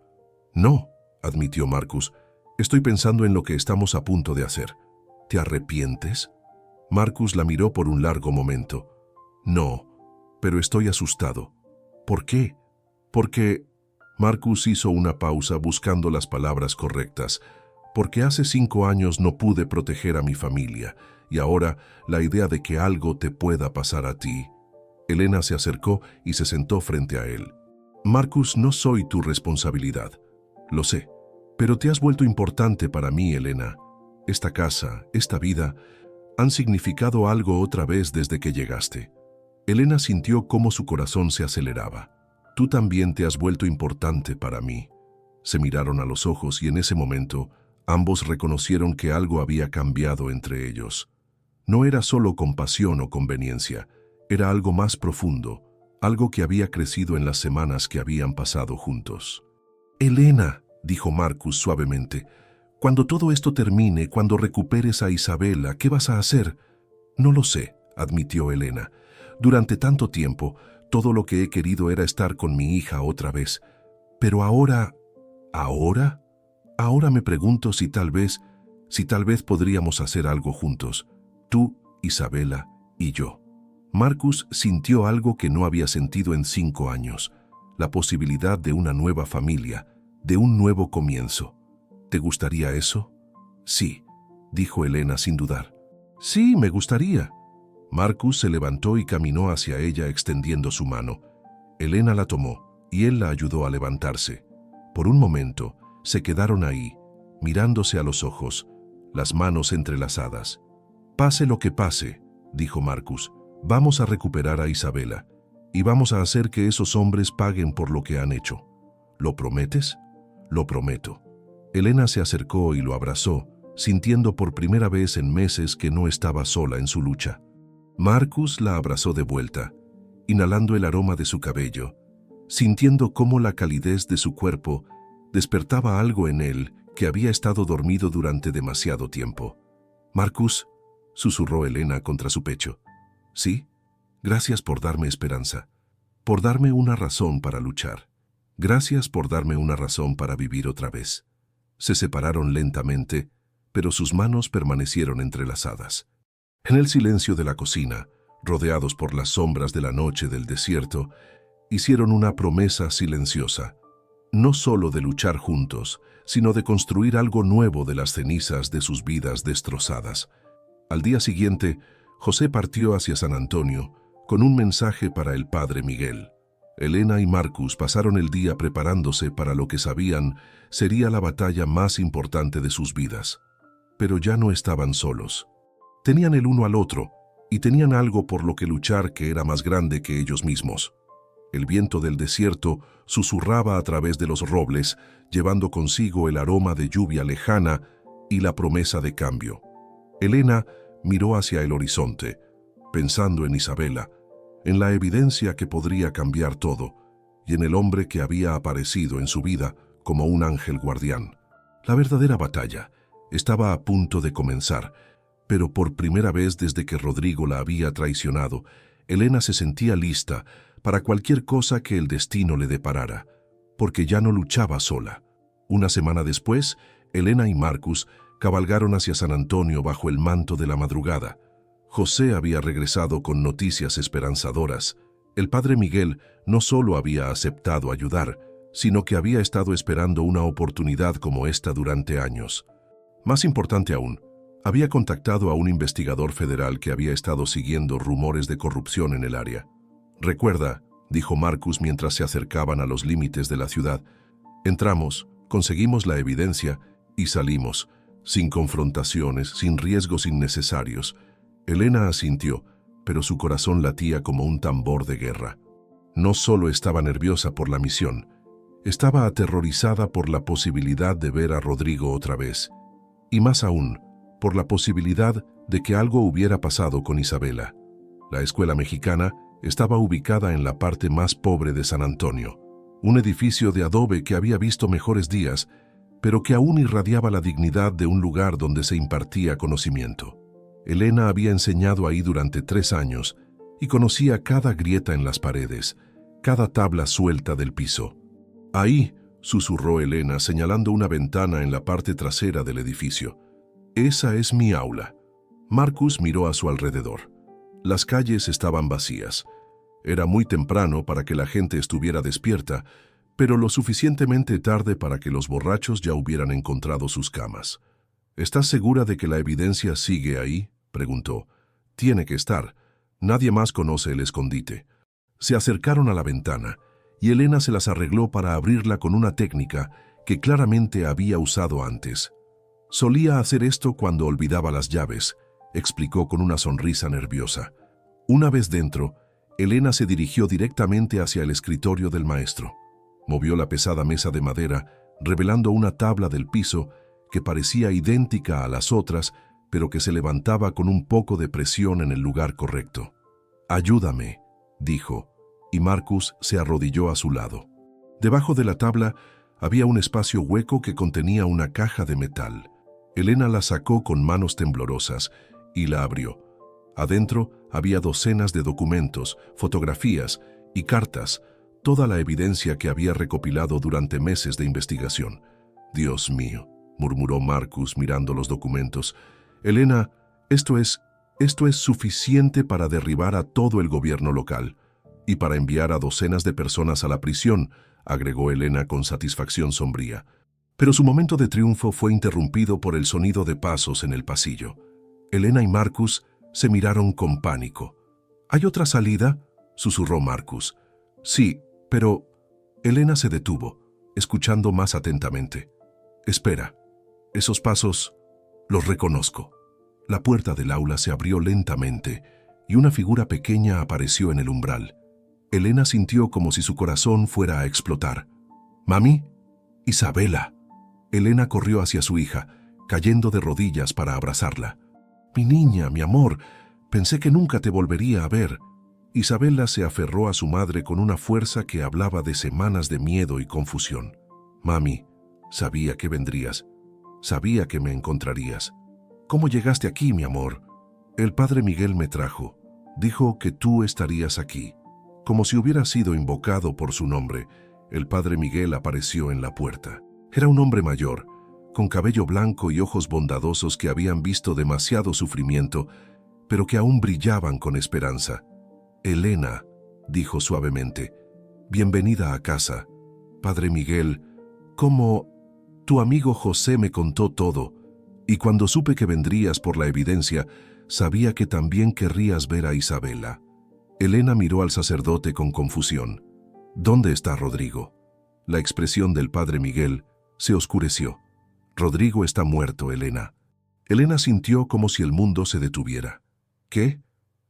«No», admitió Marcus, «estoy pensando en lo que estamos a punto de hacer». «¿Te arrepientes?». Marcus la miró por un largo momento. «No, pero estoy asustado». «¿Por qué?». «Porque…». Marcus hizo una pausa buscando las palabras correctas. «Porque hace 5 años no pude proteger a mi familia, y ahora la idea de que algo te pueda pasar a ti». Elena se acercó y se sentó frente a él. «Marcus, no soy tu responsabilidad. Lo sé, pero te has vuelto importante para mí, Elena. Esta casa, esta vida, han significado algo otra vez desde que llegaste». Elena sintió cómo su corazón se aceleraba. «Tú también te has vuelto importante para mí». Se miraron a los ojos y en ese momento ambos reconocieron que algo había cambiado entre ellos. No era solo compasión o conveniencia, era algo más profundo, algo que había crecido en las semanas que habían pasado juntos. «Elena», dijo Marcus suavemente, «cuando todo esto termine, cuando recuperes a Isabela, ¿qué vas a hacer?» «No lo sé», admitió Elena. «Durante tanto tiempo, todo lo que he querido era estar con mi hija otra vez. Pero ahora... ¿Ahora? Ahora me pregunto si tal vez podríamos hacer algo juntos. Tú, Isabela y yo». Marcus sintió algo que no había sentido en 5 años, la posibilidad de una nueva familia, de un nuevo comienzo. «¿Te gustaría eso?» «Sí», dijo Elena sin dudar. «Sí, me gustaría». Marcus se levantó y caminó hacia ella extendiendo su mano. Elena la tomó y él la ayudó a levantarse. Por un momento, se quedaron ahí, mirándose a los ojos, las manos entrelazadas. «Pase lo que pase», dijo Marcus, «vamos a recuperar a Isabela y vamos a hacer que esos hombres paguen por lo que han hecho. ¿Lo prometes?» «Lo prometo». Elena se acercó y lo abrazó, sintiendo por primera vez en meses que no estaba sola en su lucha. Marcus la abrazó de vuelta, inhalando el aroma de su cabello, sintiendo cómo la calidez de su cuerpo despertaba algo en él que había estado dormido durante demasiado tiempo. «Marcus», susurró Elena contra su pecho. «Sí, gracias por darme esperanza, por darme una razón para luchar. Gracias por darme una razón para vivir otra vez». Se separaron lentamente, pero sus manos permanecieron entrelazadas. En el silencio de la cocina, rodeados por las sombras de la noche del desierto, hicieron una promesa silenciosa, no solo de luchar juntos, sino de construir algo nuevo de las cenizas de sus vidas destrozadas. Al día siguiente, José partió hacia San Antonio con un mensaje para el padre Miguel. Elena y Marcus pasaron el día preparándose para lo que sabían sería la batalla más importante de sus vidas. Pero ya no estaban solos. Tenían el uno al otro y tenían algo por lo que luchar que era más grande que ellos mismos. El viento del desierto susurraba a través de los robles, llevando consigo el aroma de lluvia lejana y la promesa de cambio. Elena miró hacia el horizonte, pensando en Isabela, en la evidencia que podría cambiar todo, y en el hombre que había aparecido en su vida como un ángel guardián. La verdadera batalla estaba a punto de comenzar, pero por primera vez desde que Rodrigo la había traicionado, Elena se sentía lista para cualquier cosa que el destino le deparara, porque ya no luchaba sola. Una semana después, Elena y Marcus cabalgaron hacia San Antonio bajo el manto de la madrugada. José había regresado con noticias esperanzadoras. El padre Miguel no solo había aceptado ayudar, sino que había estado esperando una oportunidad como esta durante años. Más importante aún, había contactado a un investigador federal que había estado siguiendo rumores de corrupción en el área. «Recuerda», dijo Marcus mientras se acercaban a los límites de la ciudad, «entramos, conseguimos la evidencia y salimos, sin confrontaciones, sin riesgos innecesarios». Elena asintió, pero su corazón latía como un tambor de guerra. No solo estaba nerviosa por la misión, estaba aterrorizada por la posibilidad de ver a Rodrigo otra vez, y más aún, por la posibilidad de que algo hubiera pasado con Isabela. La escuela mexicana estaba ubicada en la parte más pobre de San Antonio, un edificio de adobe que había visto mejores días, pero que aún irradiaba la dignidad de un lugar donde se impartía conocimiento. Elena había enseñado ahí durante 3 años y conocía cada grieta en las paredes, cada tabla suelta del piso. «Ahí», susurró Elena señalando una ventana en la parte trasera del edificio. «Esa es mi aula». Marcus miró a su alrededor. Las calles estaban vacías. Era muy temprano para que la gente estuviera despierta, pero lo suficientemente tarde para que los borrachos ya hubieran encontrado sus camas. «¿Estás segura de que la evidencia sigue ahí?», preguntó. «Tiene que estar. Nadie más conoce el escondite». Se acercaron a la ventana, y Elena se las arregló para abrirla con una técnica que claramente había usado antes. «Solía hacer esto cuando olvidaba las llaves», explicó con una sonrisa nerviosa. Una vez dentro, Elena se dirigió directamente hacia el escritorio del maestro. Movió la pesada mesa de madera, revelando una tabla del piso que parecía idéntica a las otras, pero que se levantaba con un poco de presión en el lugar correcto. «Ayúdame», dijo, y Marcus se arrodilló a su lado. Debajo de la tabla había un espacio hueco que contenía una caja de metal. Elena la sacó con manos temblorosas y la abrió. Adentro había docenas de documentos, fotografías y cartas, toda la evidencia que había recopilado durante meses de investigación. «Dios mío», murmuró Marcus mirando los documentos. «Elena, esto es suficiente para derribar a todo el gobierno local y para enviar a docenas de personas a la prisión», agregó Elena con satisfacción sombría. Pero su momento de triunfo fue interrumpido por el sonido de pasos en el pasillo. Elena y Marcus se miraron con pánico. «¿Hay otra salida?», susurró Marcus. «Sí, pero…» Elena se detuvo, escuchando más atentamente. «Espera, esos pasos los reconozco». La puerta del aula se abrió lentamente y una figura pequeña apareció en el umbral. Elena sintió como si su corazón fuera a explotar. «¿Mami? ¡Isabela!». Elena corrió hacia su hija, cayendo de rodillas para abrazarla. «Mi niña, mi amor, pensé que nunca te volvería a ver». Isabela se aferró a su madre con una fuerza que hablaba de semanas de miedo y confusión. «Mami, sabía que vendrías. Sabía que me encontrarías. ¿Cómo llegaste aquí, mi amor?». «El padre Miguel me trajo. Dijo que tú estarías aquí». Como si hubiera sido invocado por su nombre, el padre Miguel apareció en la puerta. Era un hombre mayor, con cabello blanco y ojos bondadosos que habían visto demasiado sufrimiento, pero que aún brillaban con esperanza. «Elena», dijo suavemente, «bienvenida a casa. Padre Miguel, ¿cómo…? Tu amigo José me contó todo, y cuando supe que vendrías por la evidencia, sabía que también querrías ver a Isabela». Elena miró al sacerdote con confusión. «¿Dónde está Rodrigo?». La expresión del padre Miguel se oscureció. «Rodrigo está muerto, Elena». Elena sintió como si el mundo se detuviera. «¿Qué?».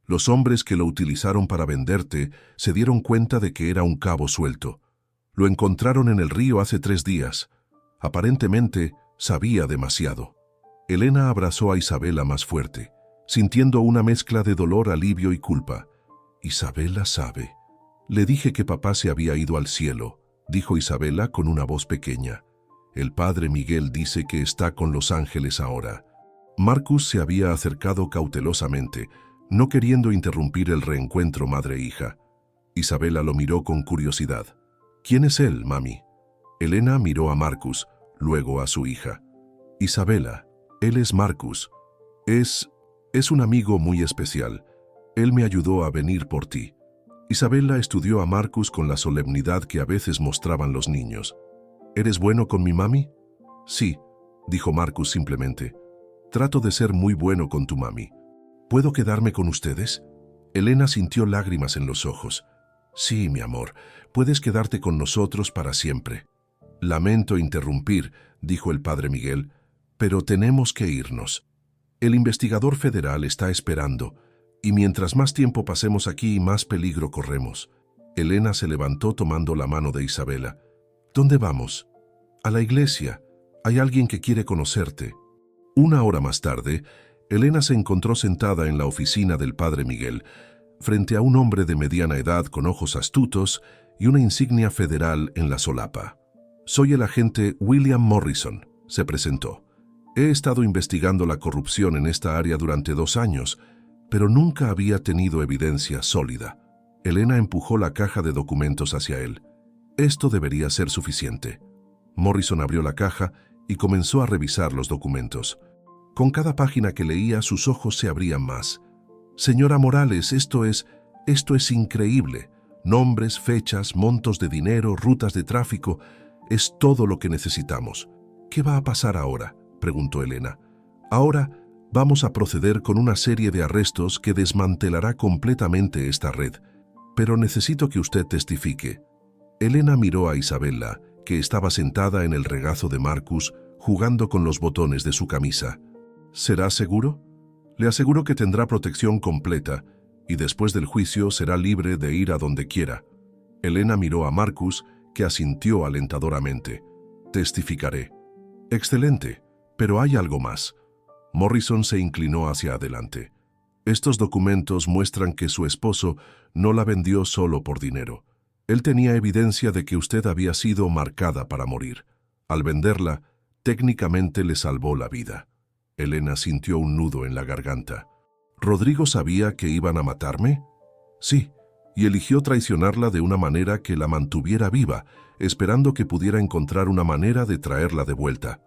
Los hombres que lo utilizaron para venderte se dieron cuenta de que era un cabo suelto. Lo encontraron en el río hace 3 días. Aparentemente sabía demasiado. Elena abrazó a Isabela más fuerte, sintiendo una mezcla de dolor, alivio y culpa. «Isabela sabe». «Le dije que papá se había ido al cielo», dijo Isabela con una voz pequeña. «El padre Miguel dice que está con los ángeles ahora». Marcus se había acercado cautelosamente, no queriendo interrumpir el reencuentro madre-hija. Isabela lo miró con curiosidad. «¿Quién es él, mami?». Elena miró a Marcus, luego a su hija. «Isabela, él es Marcus. Es un amigo muy especial. Él me ayudó a venir por ti». Isabela estudió a Marcus con la solemnidad que a veces mostraban los niños. «¿Eres bueno con mi mami?». «Sí», dijo Marcus simplemente. «Trato de ser muy bueno con tu mami». «¿Puedo quedarme con ustedes?». Elena sintió lágrimas en los ojos. «Sí, mi amor, puedes quedarte con nosotros para siempre». «Lamento interrumpir», dijo el padre Miguel, «pero tenemos que irnos. El investigador federal está esperando, y mientras más tiempo pasemos aquí, más peligro corremos». Elena se levantó tomando la mano de Isabela. «¿Dónde vamos?». «A la iglesia. Hay alguien que quiere conocerte». 1 hora más tarde, Elena se encontró sentada en la oficina del padre Miguel, frente a un hombre de mediana edad con ojos astutos y una insignia federal en la solapa. «Soy el agente William Morrison», se presentó. «He estado investigando la corrupción en esta área durante 2 años, pero nunca había tenido evidencia sólida». Elena empujó la caja de documentos hacia él. «Esto debería ser suficiente». Morrison abrió la caja y comenzó a revisar los documentos. Con cada página que leía, sus ojos se abrían más. «Señora Morales, esto es increíble. Nombres, fechas, montos de dinero, rutas de tráfico. Es todo lo que necesitamos». «¿Qué va a pasar ahora?», preguntó Elena. «Ahora vamos a proceder con una serie de arrestos que desmantelará completamente esta red. Pero necesito que usted testifique». Elena miró a Isabela, que estaba sentada en el regazo de Marcus, jugando con los botones de su camisa. «¿Será seguro?». «Le aseguro que tendrá protección completa, y después del juicio será libre de ir a donde quiera». Elena miró a Marcus, que asintió alentadoramente. «Testificaré». «Excelente, pero hay algo más». Morrison se inclinó hacia adelante. Estos documentos muestran que su esposo no la vendió solo por dinero. Él tenía evidencia de que usted había sido marcada para morir. Al venderla, técnicamente le salvó la vida. Elena sintió un nudo en la garganta. ¿Rodrigo sabía que iban a matarme? Sí, y eligió traicionarla de una manera que la mantuviera viva, esperando que pudiera encontrar una manera de traerla de vuelta.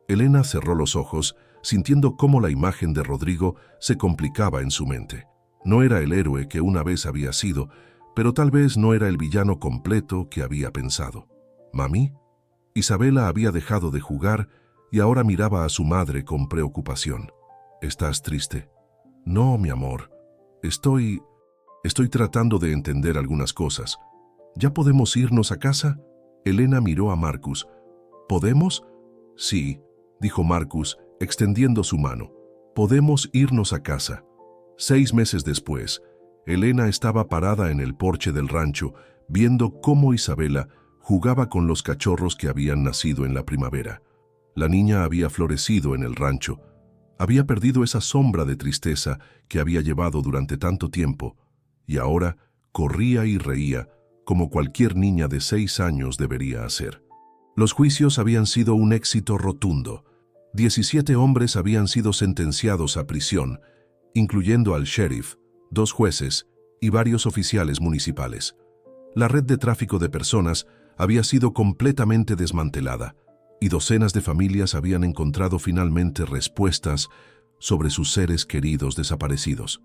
Elena cerró los ojos, sintiendo cómo la imagen de Rodrigo se complicaba en su mente. No era el héroe que una vez había sido, pero tal vez no era el villano completo que había pensado. ¿Mami? Isabela había dejado de jugar y ahora miraba a su madre con preocupación. ¿Estás triste? No, mi amor. Estoy tratando de entender algunas cosas. ¿Ya podemos irnos a casa? Elena miró a Marcus. ¿Podemos? Sí, dijo Marcus, extendiendo su mano. Podemos irnos a casa. 6 meses después, Elena estaba parada en el porche del rancho, viendo cómo Isabela jugaba con los cachorros que habían nacido en la primavera. La niña había florecido en el rancho. Había perdido esa sombra de tristeza que había llevado durante tanto tiempo, y ahora corría y reía como cualquier niña de 6 años debería hacer. Los juicios habían sido un éxito rotundo. 17 hombres habían sido sentenciados a prisión, incluyendo al sheriff, 2 jueces y varios oficiales municipales. La red de tráfico de personas había sido completamente desmantelada, y docenas de familias habían encontrado finalmente respuestas sobre sus seres queridos desaparecidos.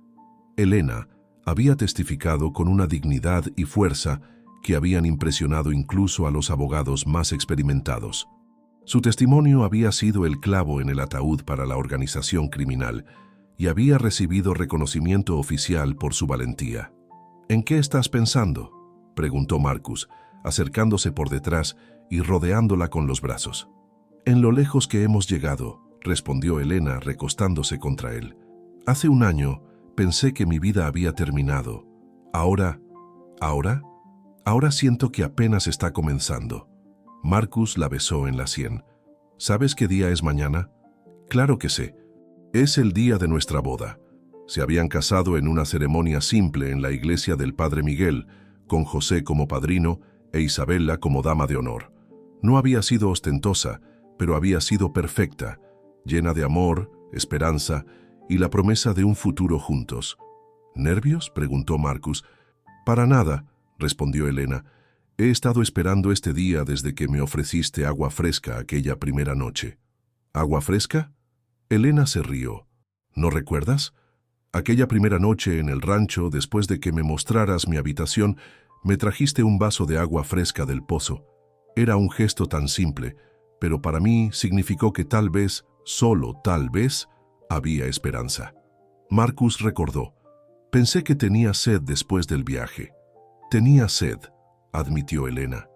Elena había testificado con una dignidad y fuerza que habían impresionado incluso a los abogados más experimentados. Su testimonio había sido el clavo en el ataúd para la organización criminal y había recibido reconocimiento oficial por su valentía. ¿En qué estás pensando?, preguntó Marcus, acercándose por detrás y rodeándola con los brazos. En lo lejos que hemos llegado, respondió Elena recostándose contra él. Hace 1 año pensé que mi vida había terminado. Ahora siento que apenas está comenzando. Marcus la besó en la sien. ¿Sabes qué día es mañana? Claro que sé. Es el día de nuestra boda. Se habían casado en una ceremonia simple en la iglesia del Padre Miguel, con José como padrino e Isabela como dama de honor. No había sido ostentosa, pero había sido perfecta, llena de amor, esperanza y la promesa de un futuro juntos. ¿Nervios?, preguntó Marcus. Para nada, respondió Elena. He estado esperando este día desde que me ofreciste agua fresca aquella primera noche. ¿Agua fresca? Elena se rió. ¿No recuerdas? Aquella primera noche en el rancho, después de que me mostraras mi habitación, me trajiste un vaso de agua fresca del pozo. Era un gesto tan simple, pero para mí significó que tal vez, solo tal vez, había esperanza. Marcus recordó. Pensé que tenía sed después del viaje. Tenía sed, admitió Elena,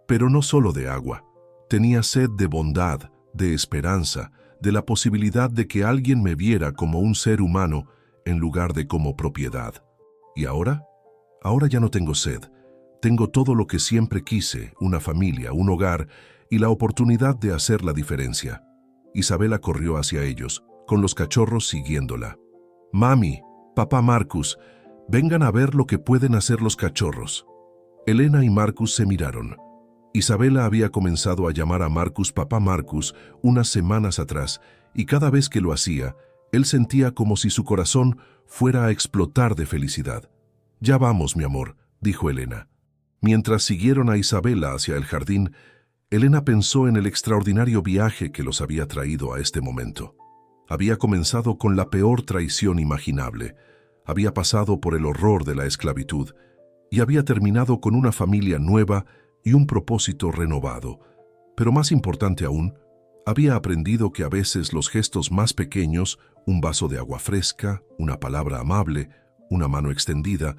pero no solo de agua. Tenía sed de bondad, de esperanza, de la posibilidad de que alguien me viera como un ser humano en lugar de como propiedad. ¿Y ahora? Ahora ya no tengo sed. Tengo todo lo que siempre quise, una familia, un hogar y la oportunidad de hacer la diferencia. Isabela corrió hacia ellos, con los cachorros siguiéndola. Mami, papá Marcus, vengan a ver lo que pueden hacer los cachorros. Elena y Marcus se miraron. Isabela había comenzado a llamar a Marcus papá Marcus unas semanas atrás, y cada vez que lo hacía, él sentía como si su corazón fuera a explotar de felicidad. Ya vamos, mi amor, dijo Elena. Mientras siguieron a Isabela hacia el jardín, Elena pensó en el extraordinario viaje que los había traído a este momento. Había comenzado con la peor traición imaginable, había pasado por el horror de la esclavitud y había terminado con una familia nueva y un propósito renovado. Pero más importante aún, había aprendido que a veces los gestos más pequeños, un vaso de agua fresca, una palabra amable, una mano extendida,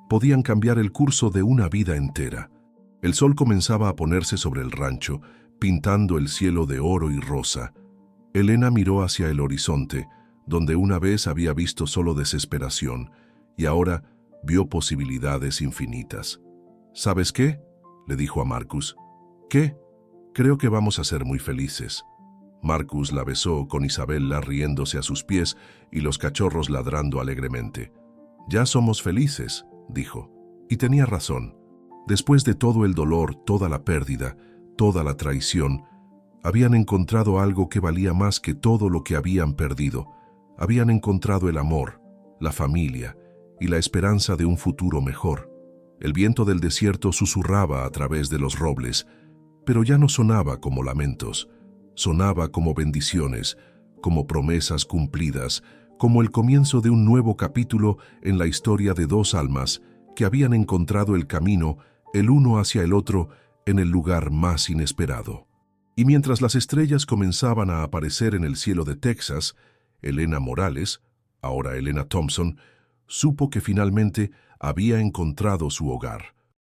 podían cambiar el curso de una vida entera. El sol comenzaba a ponerse sobre el rancho, pintando el cielo de oro y rosa. Elena miró hacia el horizonte, donde una vez había visto solo desesperación, y ahora vio posibilidades infinitas. ¿Sabes qué?, le dijo a Marcus. ¿Qué? Creo que vamos a ser muy felices. Marcus la besó con Isabella riéndose a sus pies y los cachorros ladrando alegremente. «Ya somos felices», dijo. Y tenía razón. Después de todo el dolor, toda la pérdida, toda la traición, habían encontrado algo que valía más que todo lo que habían perdido. Habían encontrado el amor, la familia y la esperanza de un futuro mejor. El viento del desierto susurraba a través de los robles, pero ya no sonaba como lamentos. Sonaba como bendiciones, como promesas cumplidas, como el comienzo de un nuevo capítulo en la historia de dos almas que habían encontrado el camino, el uno hacia el otro, en el lugar más inesperado. Y mientras las estrellas comenzaban a aparecer en el cielo de Texas, Elena Morales, ahora Elena Thompson, supo que finalmente había encontrado su hogar.